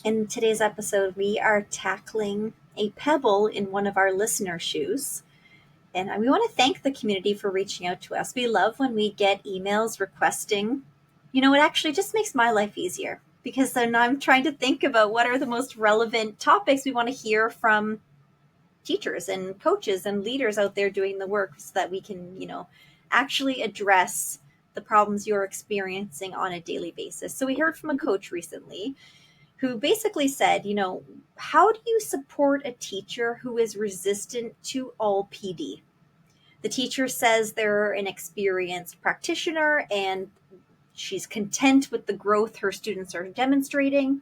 In today's episode, we are tackling a pebble in one of our listener shoes. And we want to thank the community for reaching out to us. We love when we get emails requesting, it actually just makes my life easier because then I'm trying to think about what are the most relevant topics we want to hear from teachers and coaches and leaders out there doing the work so that we can, actually address the problems you're experiencing on a daily basis. So we heard from a coach recently who basically said, how do you support a teacher who is resistant to all PD? The teacher says they're an experienced practitioner and she's content with the growth her students are demonstrating.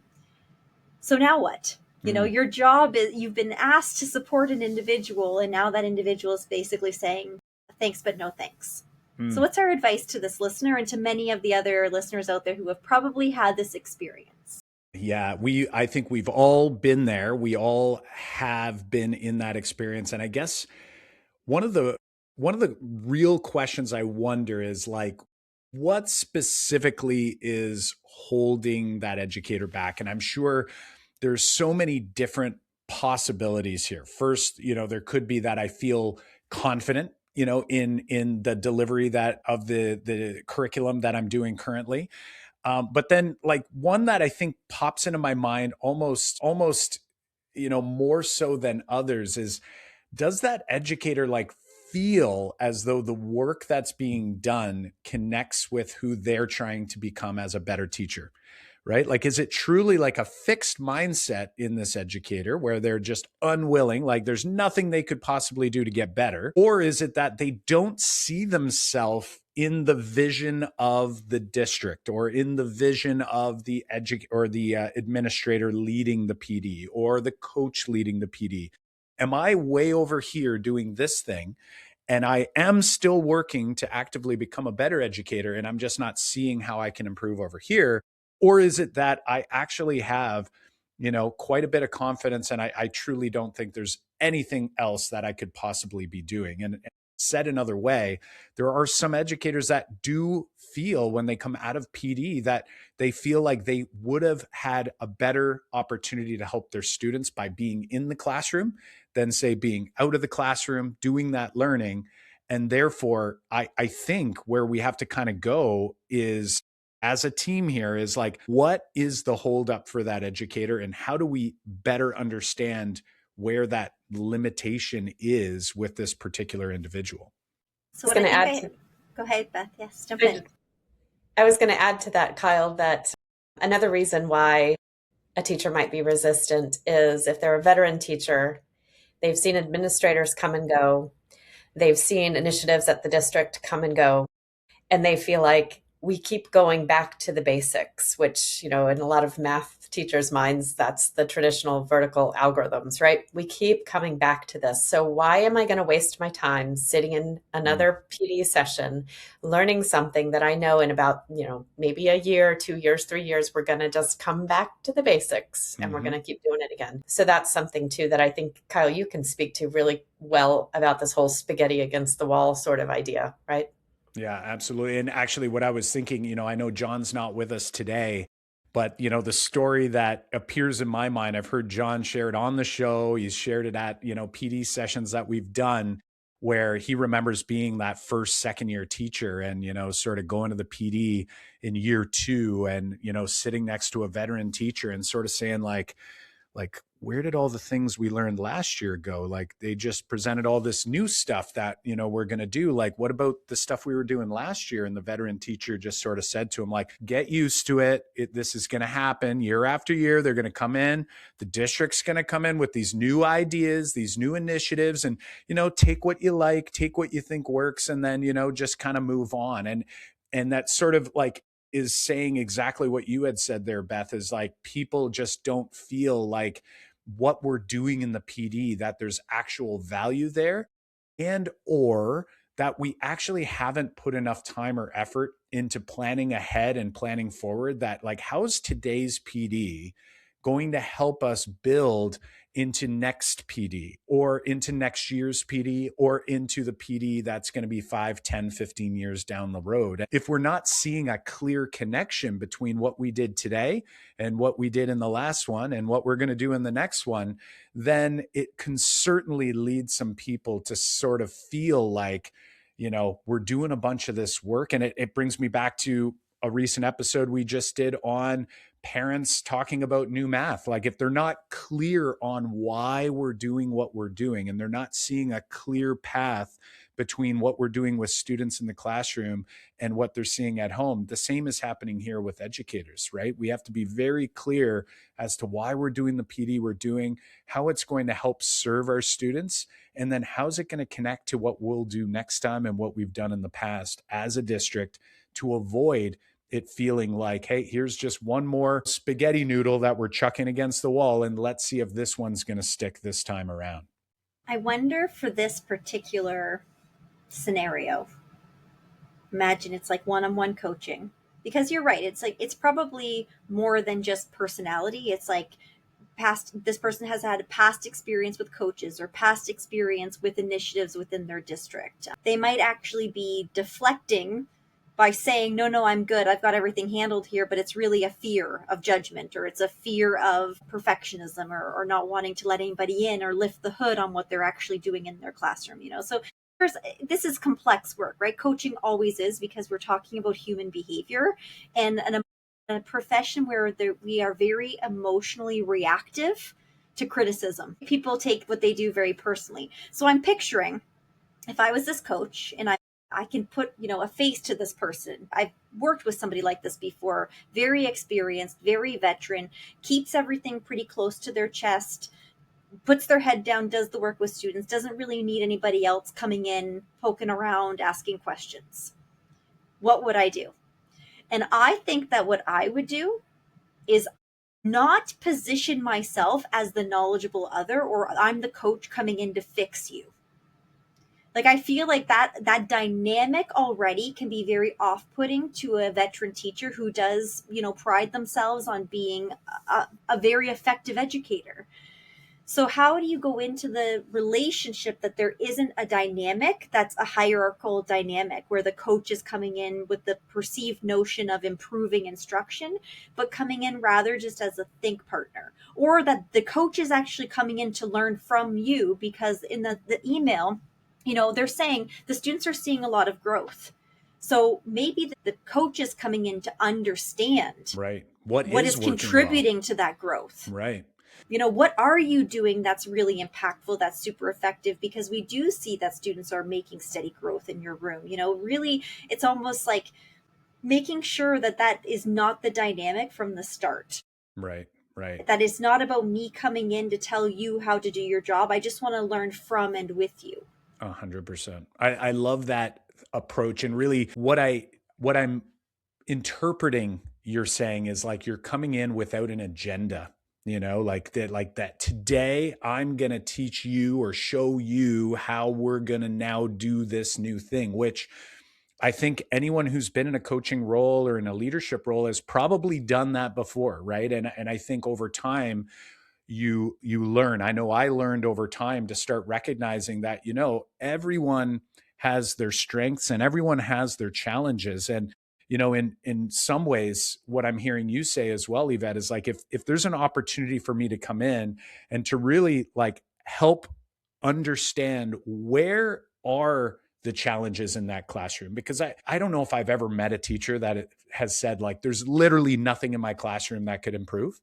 So now what? Your job is you've been asked to support an individual, and now that individual is basically saying thanks, but no thanks. So what's our advice to this listener and to many of the other listeners out there who have probably had this experience? Yeah, I think we've all been there. We all have been in that experience. And I guess one of the real questions I wonder is like, what specifically is holding that educator back? And I'm sure there's so many different possibilities here. First, there could be that I feel confident, in the delivery that of the curriculum that I'm doing currently. But then like one that I think pops into my mind almost, more so than others is, does that educator like feel as though the work that's being done connects with who they're trying to become as a better teacher? Right? Like, is it truly like a fixed mindset in this educator where they're just unwilling, like there's nothing they could possibly do to get better? Or is it that they don't see themselves in the vision of the district or in the vision of the administrator leading the PD or the coach leading the PD? Am I way over here doing this thing? And I am still working to actively become a better educator, and I'm just not seeing how I can improve over here. Or is it that I actually have, quite a bit of confidence and I truly don't think there's anything else that I could possibly be doing? And said another way, there are some educators that do feel when they come out of PD that they feel like they would have had a better opportunity to help their students by being in the classroom than say being out of the classroom, doing that learning. And therefore, I think where we have to kind of go is as a team here is like, what is the holdup for that educator and how do we better understand where that limitation is with this particular individual? So what I think go ahead, Beth. Yes, jump in. I was going to add to that, Kyle, that another reason why a teacher might be resistant is if they're a veteran teacher, they've seen administrators come and go, they've seen initiatives at the district come and go, and they feel like we keep going back to the basics, which, in a lot of math teachers' minds, that's the traditional vertical algorithms, right? We keep coming back to this. So why am I going to waste my time sitting in another PD session, learning something that I know in about, maybe a year, 2 years, 3 years, we're going to just come back to the basics and we're going to keep doing it again. So that's something too that I think, Kyle, you can speak to really well about this whole spaghetti against the wall sort of idea, right? Yeah, absolutely. And actually what I was thinking, I know John's not with us today, but the story that appears in my mind, I've heard John share it on the show. He's shared it at, PD sessions that we've done where he remembers being that first, second year teacher and, sort of going to the PD in year 2 and, sitting next to a veteran teacher and sort of saying like, where did all the things we learned last year go? Like they just presented all this new stuff that, we're going to do. Like, what about the stuff we were doing last year? And the veteran teacher just sort of said to him, like, get used to it. This is going to happen year after year. They're going to come in. The district's going to come in with these new ideas, these new initiatives, and, take what you like, take what you think works, and then, just kind of move on. And that sort of like, is saying exactly what you had said there, Beth, is like people just don't feel like what we're doing in the PD, that there's actual value there, and or that we actually haven't put enough time or effort into planning ahead and planning forward. That like, how's today's PD going to help us build into next PD or into next year's PD or into the PD that's going to be 5, 10, 15 years down the road. If we're not seeing a clear connection between what we did today and what we did in the last one and what we're going to do in the next one, then it can certainly lead some people to sort of feel like, we're doing a bunch of this work. And it brings me back to a recent episode we just did on parents talking about new math. Like if they're not clear on why we're doing what we're doing and they're not seeing a clear path between what we're doing with students in the classroom and what they're seeing at home, the same is happening here with educators, right? We have to be very clear as to why we're doing the PD we're doing, how it's going to help serve our students, and then how's it going to connect to what we'll do next time and what we've done in the past as a district to avoid it feeling like, hey, here's just one more spaghetti noodle that we're chucking against the wall, and let's see if this one's going to stick this time around. I wonder for this particular scenario, imagine it's like one-on-one coaching, because you're right. It's like, it's probably more than just personality. It's like this person has had a past experience with coaches or past experience with initiatives within their district. They might actually be deflecting by saying, no, I'm good, I've got everything handled here, but it's really a fear of judgment, or it's a fear of perfectionism, or not wanting to let anybody in or lift the hood on what they're actually doing in their classroom. So this is complex work, right? Coaching always is, because we're talking about human behavior and a profession where we are very emotionally reactive to criticism. People take what they do very personally. So I'm picturing, if I was this coach and I can put, a face to this person. I've worked with somebody like this before, very experienced, very veteran, keeps everything pretty close to their chest, puts their head down, does the work with students, doesn't really need anybody else coming in, poking around, asking questions. What would I do? And I think that what I would do is not position myself as the knowledgeable other, or I'm the coach coming in to fix you. Like, I feel like that dynamic already can be very off-putting to a veteran teacher who does, pride themselves on being a very effective educator. So how do you go into the relationship that there isn't a dynamic that's a hierarchical dynamic where the coach is coming in with the perceived notion of improving instruction, but coming in rather just as a think partner, or that the coach is actually coming in to learn from you, because in the email, they're saying the students are seeing a lot of growth. So maybe the coach is coming in to understand right what is contributing to that growth. Right. What are you doing that's really impactful, that's super effective? Because we do see that students are making steady growth in your room. Really, it's almost like making sure that is not the dynamic from the start. Right. That is not about me coming in to tell you how to do your job. I just want to learn from and with you. 100%. I love that approach. And really what I'm interpreting you're saying is like, you're coming in without an agenda, like that today I'm going to teach you or show you how we're going to now do this new thing, which I think anyone who's been in a coaching role or in a leadership role has probably done that before. Right. And I think over time, you learn. I know I learned over time to start recognizing that, everyone has their strengths and everyone has their challenges. And, in some ways, what I'm hearing you say as well, Yvette, is like, if there's an opportunity for me to come in and to really like help understand where are the challenges in that classroom, because I don't know if I've ever met a teacher that has said like, there's literally nothing in my classroom that could improve.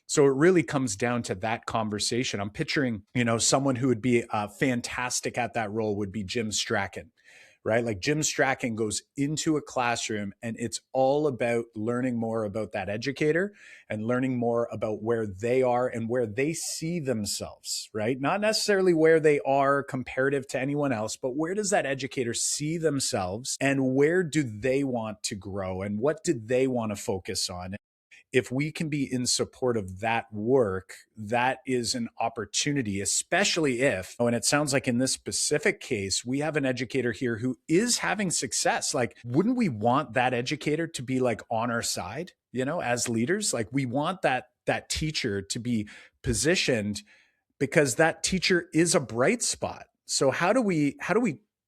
So it really comes down to that conversation. I'm picturing, someone who would be fantastic at that role would be Jim Strachan, right? Like Jim Strachan goes into a classroom and it's all about learning more about that educator and learning more about where they are and where they see themselves, right? Not necessarily where they are comparative to anyone else, but where does that educator see themselves and where do they want to grow and what do they want to focus on? If we can be in support of that work, that is an opportunity, especially if, and it sounds like in this specific case, we have an educator here who is having success. Like, wouldn't we want that educator to be like on our side, as leaders? Like we want that that teacher to be positioned, because that teacher is a bright spot. So how do we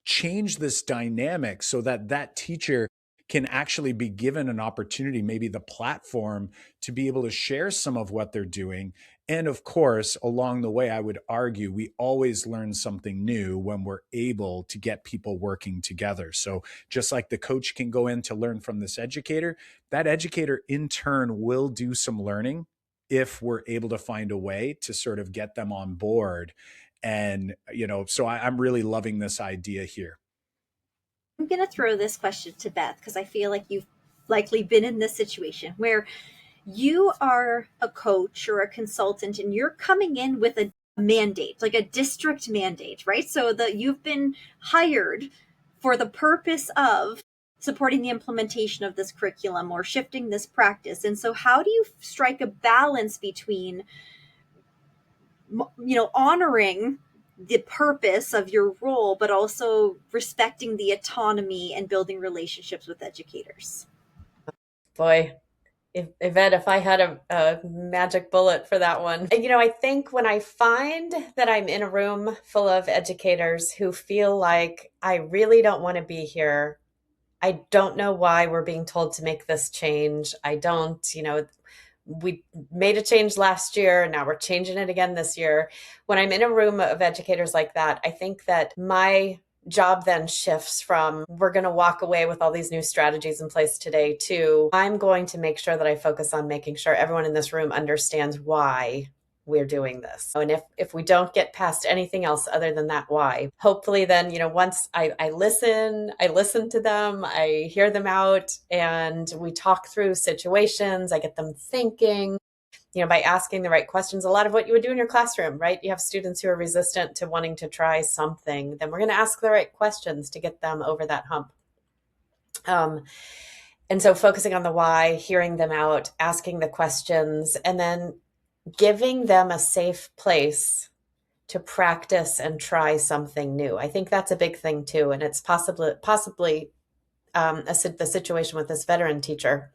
change this dynamic so that that teacher can actually be given an opportunity, maybe the platform, to be able to share some of what they're doing? And of course, along the way, I would argue we always learn something new when we're able to get people working together. So just like the coach can go in to learn from this educator, that educator in turn will do some learning if we're able to find a way to sort of get them on board. And, so I'm really loving this idea here. I'm going to throw this question to Beth because I feel like you've likely been in this situation where you are a coach or a consultant and you're coming in with a mandate, like a district mandate, right? So that you've been hired for the purpose of supporting the implementation of this curriculum or shifting this practice. And so how do you strike a balance between, honoring the purpose of your role, but also respecting the autonomy and building relationships with educators? Boy, Yvette, if I had a magic bullet for that one. I think when I find that I'm in a room full of educators who feel like I really don't want to be here, I don't know why we're being told to make this change. I don't, we made a change last year, and now we're changing it again this year. When I'm in a room of educators like that, I think that my job then shifts from we're going to walk away with all these new strategies in place today to I'm going to make sure that I focus on making sure everyone in this room understands why we're doing this. And if we don't get past anything else other than that why, hopefully then, once I listen to them, I hear them out, and we talk through situations, I get them thinking, by asking the right questions. A lot of what you would do in your classroom, right? You have students who are resistant to wanting to try something, then we're going to ask the right questions to get them over that hump. And so focusing on the why, hearing them out, asking the questions, and then giving them a safe place to practice and try something new. I think that's a big thing too. And it's possibly the situation with this veteran teacher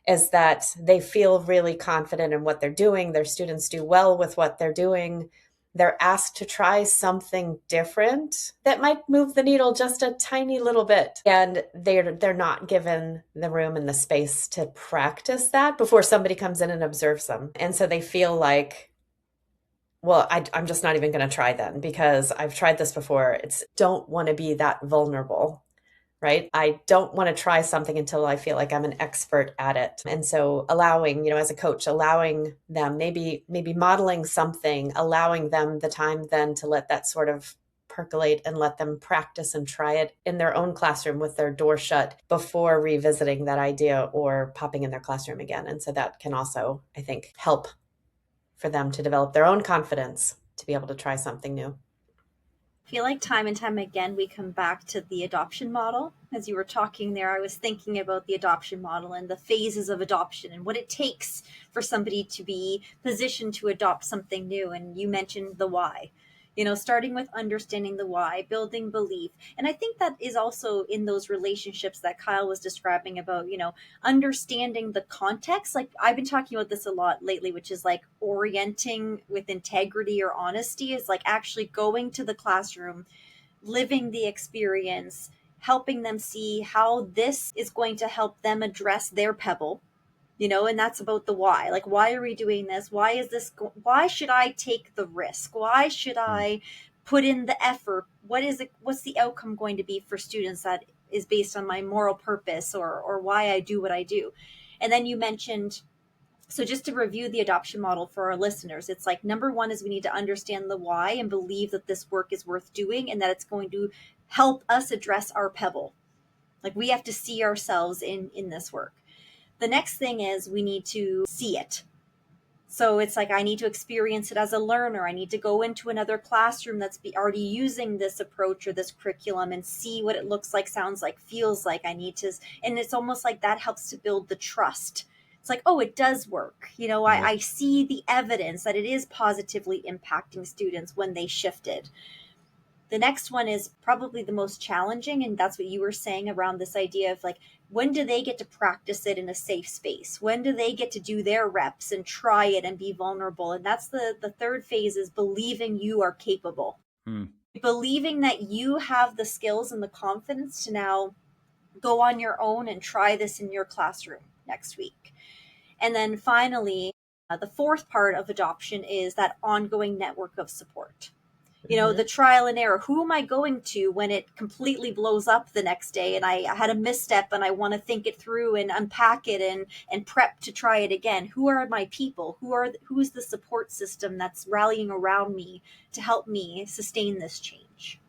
is that they feel really confident in what they're doing. Their students do well with what they're doing. They're asked to try something different that might move the needle just a tiny little bit. And they're not given the room and the space to practice that before somebody comes in and observes them. And so they feel like, well, I'm just not even going to try then because I've tried this before. Don't want to be that vulnerable, right? I don't want to try something until I feel like I'm an expert at it. And so allowing, as a coach, allowing them, maybe modeling something, allowing them the time then to let that sort of percolate and let them practice and try it in their own classroom with their door shut before revisiting that idea or popping in their classroom again. And so that can also, I think, help for them to develop their own confidence to be able to try something new. I feel like time and time again we come back to the adoption model. As you were talking there, I was thinking about the adoption model and the phases of adoption and what it takes for somebody to be positioned to adopt something new. And you mentioned the why. Starting with understanding the why, building belief. And I think that is also in those relationships that Kyle was describing about, understanding the context. Like I've been talking about this a lot lately, which is like orienting with integrity or honesty is like actually going to the classroom, living the experience, helping them see how this is going to help them address their pebble, and that's about the why. Like, why are we doing this? Why is this? Why should I take the risk? Why should I put in the effort? What is it? What's the outcome going to be for students that is based on my moral purpose or why I do what I do? And then you mentioned, so just to review the adoption model for our listeners, it's like number one is we need to understand the why and believe that this work is worth doing and that it's going to help us address our pebble. Like we have to see ourselves in this work. The next thing is we need to see it. So it's like I need to experience it as a learner. I need to go into another classroom that's already using this approach or this curriculum and see what it looks like, sounds like, feels like. I need to, and it's almost like that helps to build the trust. It's like, oh, it does work. I see the evidence that it is positively impacting students when they shifted. The next one is probably the most challenging, and that's what you were saying around this idea of like, when do they get to practice it in a safe space? When do they get to do their reps and try it and be vulnerable? And that's the third phase, is believing you are capable. Believing that you have the skills and the confidence to now go on your own and try this in your classroom next week. And then finally, the fourth part of adoption is that ongoing network of support. You know, the trial and error. Who am I going to when it completely blows up the next day and I had a misstep and I want to think it through and unpack it and prep to try it again? Who are my people? Who's the support system that's rallying around me to help me sustain this change?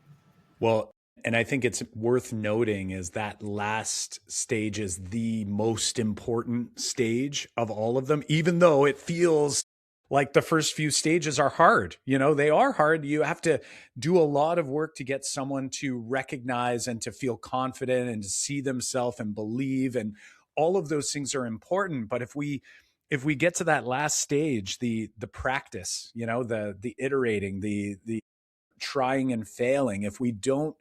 Well, and I think it's worth noting is that last stage is the most important stage of all of them, even though it feels like the first few stages are hard. You know, they are hard. You have to do a lot of work to get someone to recognize and to feel confident and to see themselves and believe. And all of those things are important. But if we get to that last stage, the practice, you know, the iterating, the trying and failing, if we don't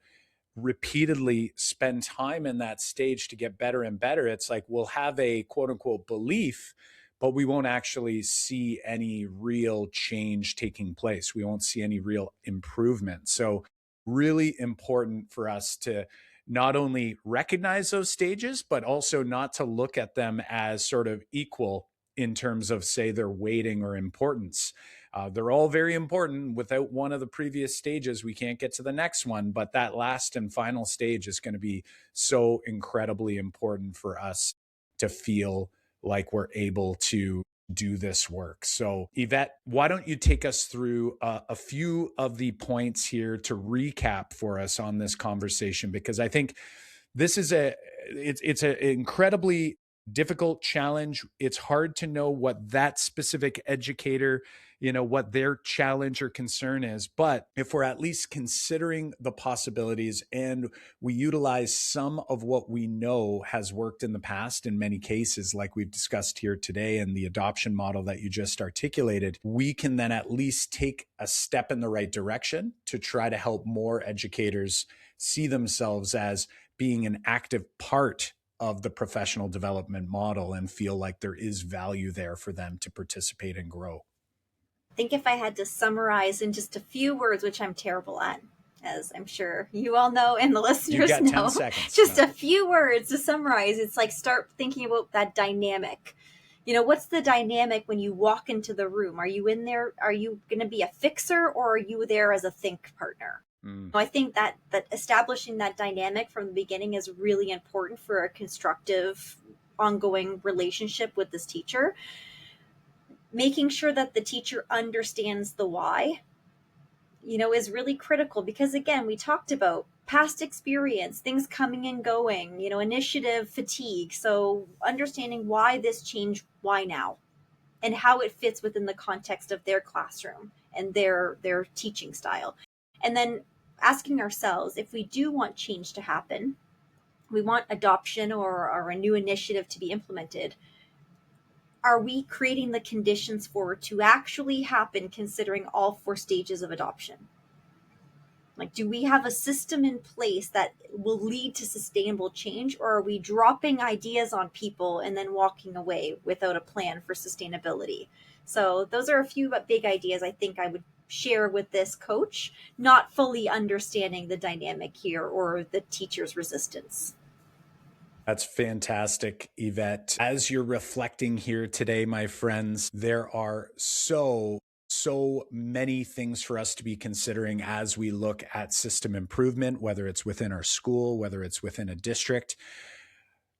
repeatedly spend time in that stage to get better and better, it's like we'll have a quote unquote belief, but we won't actually see any real change taking place. We won't see any real improvement. So, really important for us to not only recognize those stages, but also not to look at them as sort of equal in terms of, say, their weighting or importance. They're all very important. Without one of the previous stages, we can't get to the next one. But that last and final stage is going to be so incredibly important for us to feel like we're able to do this work. So, Yvette, why don't you take us through a few of the points here to recap for us on this conversation? Because I think this is it's an incredibly difficult challenge. It's hard to know what that specific educator, you know, what their challenge or concern is. But if we're at least considering the possibilities and we utilize some of what we know has worked in the past in many cases, like we've discussed here today, and the adoption model that you just articulated, we can then at least take a step in the right direction to try to help more educators see themselves as being an active part of the professional development model and feel like there is value there for them to participate and grow. I think if I had to summarize in just a few words, which I'm terrible at, as I'm sure you all know and the listeners got 10 know, seconds. just a few words to summarize. It's like, start thinking about that dynamic. You know, what's the dynamic when you walk into the room? Are you in there? Are you going to be a fixer, or are you there as a think partner? I think that establishing that dynamic from the beginning is really important for a constructive, ongoing relationship with this teacher. Making sure that the teacher understands the why, you know, is really critical, because again, we talked about past experience, things coming and going, you know, initiative fatigue. So understanding why this change, why now, and how it fits within the context of their classroom and their teaching style. And then asking ourselves, if we do want change to happen, we want adoption or a new initiative to be implemented, are we creating the conditions for it to actually happen, considering all four stages of adoption? Like, do we have a system in place that will lead to sustainable change, or are we dropping ideas on people and then walking away without a plan for sustainability? So those are a few big ideas I think I would share with this coach, not fully understanding the dynamic here or the teacher's resistance. That's fantastic, Yvette. As you're reflecting here today, my friends, there are so many things for us to be considering as we look at system improvement, whether it's within our school, whether it's within a district.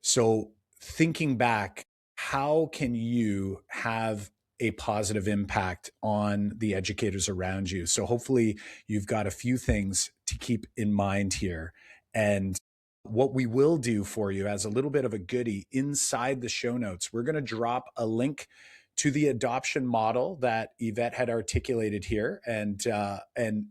So, thinking back, how can you have a positive impact on the educators around you? So, hopefully, you've got a few things to keep in mind here. And what we will do for you as a little bit of a goodie inside the show notes, we're going to drop a link to the adoption model that Yvette had articulated here, and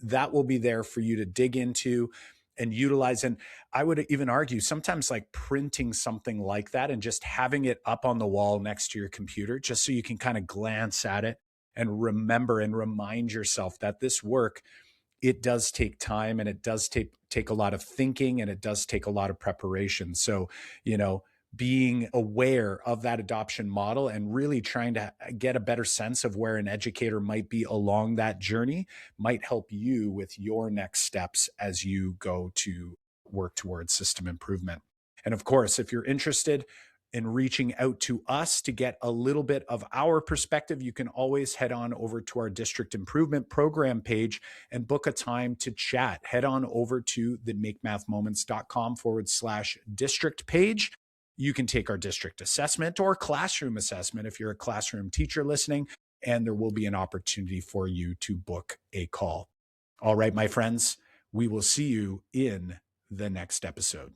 that will be there for you to dig into and utilize. And I would even argue sometimes like printing something like that and just having it up on the wall next to your computer, just so you can kind of glance at it and remember and remind yourself that this work it does take time, and it does take a lot of thinking, and it does take a lot of preparation. So, being aware of that adoption model and really trying to get a better sense of where an educator might be along that journey might help you with your next steps as you go to work towards system improvement. And of course, if you're interested in reaching out to us to get a little bit of our perspective, you can always head on over to our district improvement program page and book a time to chat. Head on over to the makemathmoments.com/district page. You can take our district assessment or classroom assessment if you're a classroom teacher listening, and there will be an opportunity for you to book a call. All right, my friends, we will see you in the next episode.